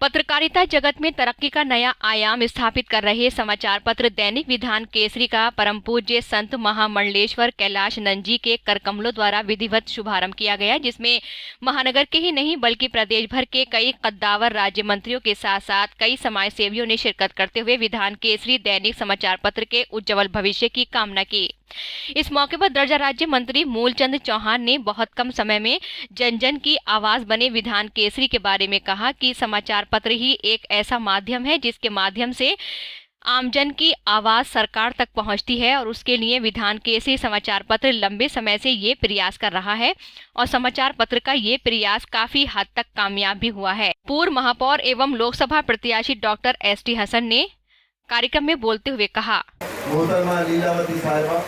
पत्रकारिता जगत में तरक्की का नया आयाम स्थापित कर रहे समाचार पत्र दैनिक विधान केसरी का परम पूज्य संत महामंडलेश्वर कैलाश नंजी के करकमलों द्वारा विधिवत शुभारंभ किया गया, जिसमें महानगर के ही नहीं बल्कि प्रदेश भर के कई कद्दावर राज्य मंत्रियों के साथ साथ कई समाज सेवियों ने शिरकत करते हुए विधान केसरी दैनिक समाचार पत्र के उज्जवल भविष्य की कामना की। इस मौके पर दर्जा राज्य मंत्री मूलचंद चौहान ने बहुत कम समय में जन जन की आवाज बने विधान केसरी के बारे में कहा कि समाचार पत्र ही एक ऐसा माध्यम है जिसके माध्यम से आमजन की आवाज सरकार तक पहुंचती है और उसके लिए विधान केसरी समाचार पत्र लंबे समय से ये प्रयास कर रहा है और समाचार पत्र का ये प्रयास काफी हद तक कामयाब भी हुआ है। पूर्व महापौर एवं लोकसभा प्रत्याशी डॉक्टर एस.टी. हसन ने कार्यक्रम में बोलते हुए कहा, मोहतरमा लीलावती साहिबा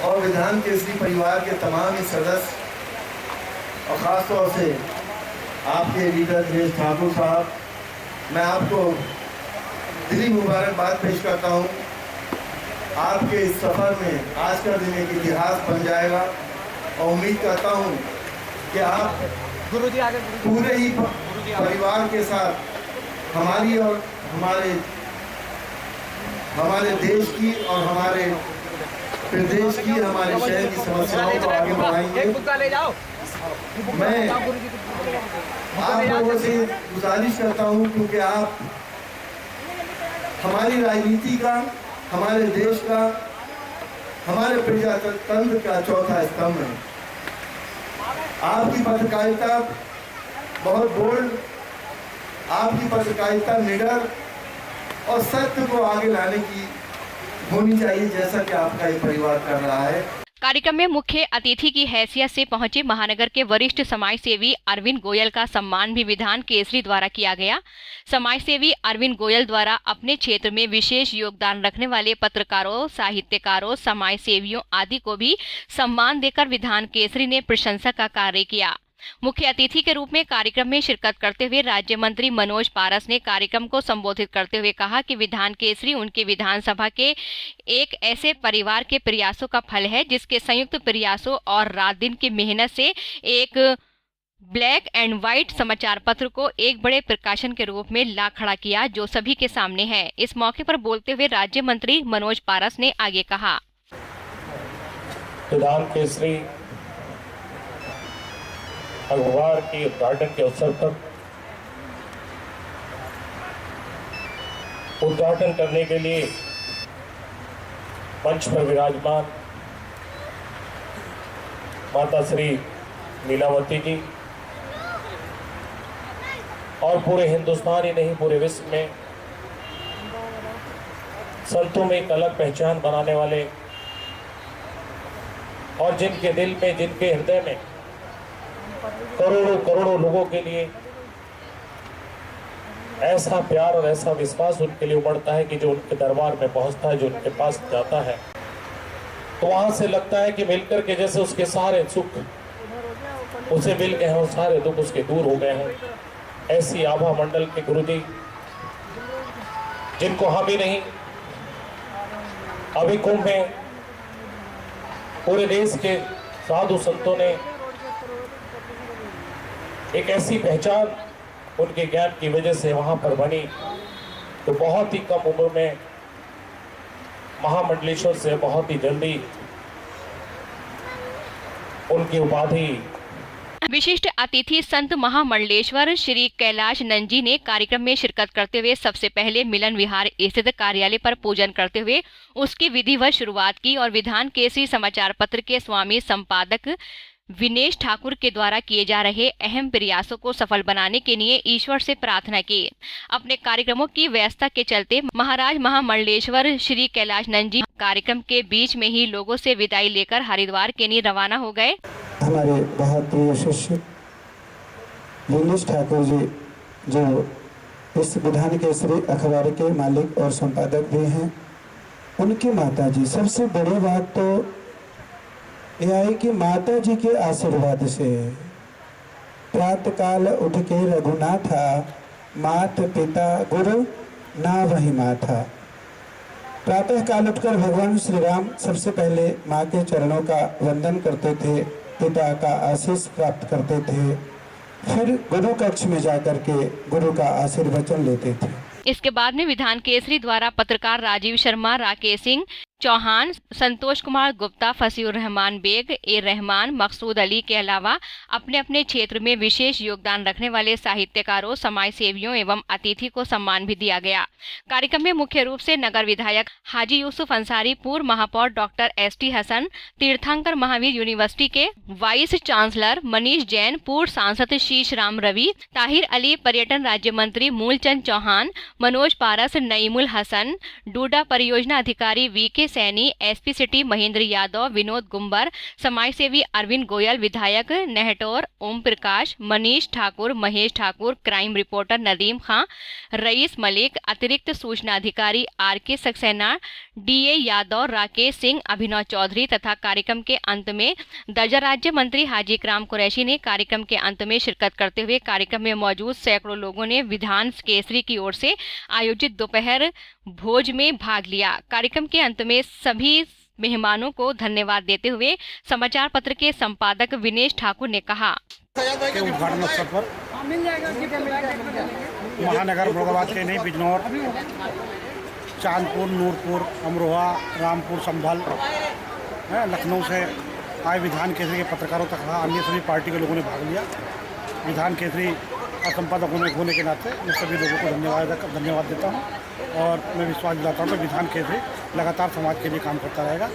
और विधान केसरी परिवार के तमाम ही सदस्य और ख़ास तौर से आपके लीडर दिनेश ठाकुर साहब, मैं आपको दिली मुबारकबाद पेश करता हूं। आपके इस सफ़र में आज का दिन एक इतिहास बन जाएगा और उम्मीद करता हूं कि आप पूरे ही परिवार के साथ हमारी और हमारे देश की और हमारे प्रदेश की, हमारे शहर की समस्याओं को आगे बढ़ाएंगे। मैं आप लोगों से गुजारिश करता हूं क्योंकि आप हमारी राजनीति का, हमारे देश का, हमारे प्रजातंत्र का चौथा स्तंभ है। आपकी पत्रकारिता बहुत बोल्ड, आपकी पत्रकारिता निडर और सत्य को आगे लाने की होनी चाहिए, जैसा कि आपका ये परिवार कर रहा है। कार्यक्रम में मुख्य अतिथि की हैसियत से पहुंचे महानगर के वरिष्ठ समाज सेवी अरविंद गोयल का सम्मान भी विधान केसरी द्वारा किया गया। समाज सेवी अरविंद गोयल द्वारा अपने क्षेत्र में विशेष योगदान रखने वाले पत्रकारों, साहित्यकारों, समाज सेवियों आदि को भी सम्मान देकर विधान केसरी ने प्रशंसा का कार्य किया। मुख्य अतिथि के रूप में कार्यक्रम में शिरकत करते हुए राज्य मंत्री मनोज पारस ने कार्यक्रम को संबोधित करते हुए कहा कि विधान केसरी उनके विधानसभा के एक ऐसे परिवार के प्रयासों का फल है जिसके संयुक्त प्रयासों और रात दिन की मेहनत से एक ब्लैक एंड व्हाइट समाचार पत्र को एक बड़े प्रकाशन के रूप में ला खड़ा किया जो सभी के सामने है। इस मौके पर बोलते हुए राज्य मंत्री मनोज पारस ने आगे कहा, विधान केसरी अखबार के उद्घाटन के अवसर पर उद्घाटन करने के लिए मंच पर विराजमान माता श्री लीलावती जी और पूरे हिंदुस्तान ही नहीं पूरे विश्व में संतों में एक अलग पहचान बनाने वाले और जिनके दिल में, जिनके हृदय में करोड़ों करोड़ों लोगों के लिए ऐसा प्यार और ऐसा विश्वास उनके लिए उमड़ता है कि जो उनके दरबार में पहुंचता है, जो उनके पास जाता है, तो वहां से लगता है कि मिलकर के जैसे उसके सारे सुख उसे मिल गए हैं, सारे दुख उसके दूर हो गए हैं। ऐसी आभा मंडल के गुरु जी जिनको हम ही नहीं अभी कुंभ में पूरे देश के साधु संतों ने एक ऐसी पहचान उनके ज्ञान की वजह से वहां पर बनी, तो बहुत ही कम उम्र में महामंडलेश्वर से बहुत ही जल्दी उनकी उपाधि। विशिष्ट अतिथि संत महामंडलेश्वर श्री कैलाश नंजी ने कार्यक्रम में शिरकत करते हुए सबसे पहले मिलन विहार स्थित कार्यालय पर पूजन करते हुए उसकी विधिवत शुरुआत की और विधान केसरी समाचार पत्र के स्वामी संपादक दिनेश ठाकुर के द्वारा किए जा रहे अहम प्रयासों को सफल बनाने के लिए ईश्वर से प्रार्थना की। अपने कार्यक्रमों की व्यवस्था के चलते महाराज महामंडलेश्वर श्री कैलाश नंजी कार्यक्रम के बीच में ही लोगों से विदाई लेकर हरिद्वार के लिए रवाना हो गए। हमारे बहुत प्रिय शिष्य दिनेश ठाकुर जी, जो इस विधान केसरी अखबार के मालिक और संपादक भी हैं, उनकी माता जी, सबसे बड़ी बात तो यह है कि माता जी के आशीर्वाद से प्रातः काल उठ के रघुनाथा मात पिता गुरु ना वही माथा। प्रातः काल उठकर भगवान श्री राम सबसे पहले माँ के चरणों का वंदन करते थे, पिता का आशीष प्राप्त करते थे फिर गुरु कक्ष में जाकर के गुरु का आशीर्वचन लेते थे। इसके बाद में विधान केसरी द्वारा पत्रकार राजीव शर्मा, राकेश सिंह चौहान, संतोष कुमार गुप्ता, फसीउर रहमान बेग, ए रहमान, मकसूद अली के अलावा अपने अपने क्षेत्र में विशेष योगदान रखने वाले साहित्यकारों, समाज सेवियों एवं अतिथि को सम्मान भी दिया गया। कार्यक्रम में मुख्य रूप से नगर विधायक हाजी यूसुफ अंसारी, पूर्व महापौर doctor S T. Hasan, Teerthanker Mahaveer university के वाइस चांसलर मनीष जैन, पूर्व सांसद शीश राम रवि, ताहिर अली, पर्यटन राज्य मंत्री मूलचंद चौहान, मनोज पारस, नईमुल हसन, डूडा परियोजना अधिकारी VK. Saini, SP city Mahendra Yadav, Vinod Gumber, समाजसेवी अरविंद गोयल, विधायक नेहटोर ओम प्रकाश, मनीष ठाकुर, महेश ठाकुर, क्राइम रिपोर्टर नदीम खां, रईस मलिक, अतिरिक्त सूचना अधिकारी आर.के. सक्सेना, डी.ए. यादव, राकेश सिंह, अभिनव चौधरी तथा कार्यक्रम के अंत में दर्जा राज्य मंत्री हाजी इकराम कुरैशी ने कार्यक्रम के अंत में शिरकत करते हुए कार्यक्रम में मौजूद सैकड़ों लोगों ने विधान केसरी की ओर से आयोजित दोपहर भोज में भाग लिया। कार्यक्रम के अंत में सभी मेहमानों को धन्यवाद देते हुए समाचार पत्र के संपादक विनेश ठाकुर ने कहा के उद्घाटन अवसर पर महानगर मुरादाबाद के नहीं बिजनौर, चांदपुर, नूरपुर, अमरोहा, रामपुर, संभल, लखनऊ से आए विधान केसरी के पत्रकारों तक अन्य सभी पार्टी के लोगों ने भाग लिया। विधान केसरी का संपादक होने के नाते मैं सभी लोगों को धन्यवाद देता हूँ और मैं विश्वास दिलाता हूँ कि विधान केसरी लगातार समाज के लिए काम करता रहेगा।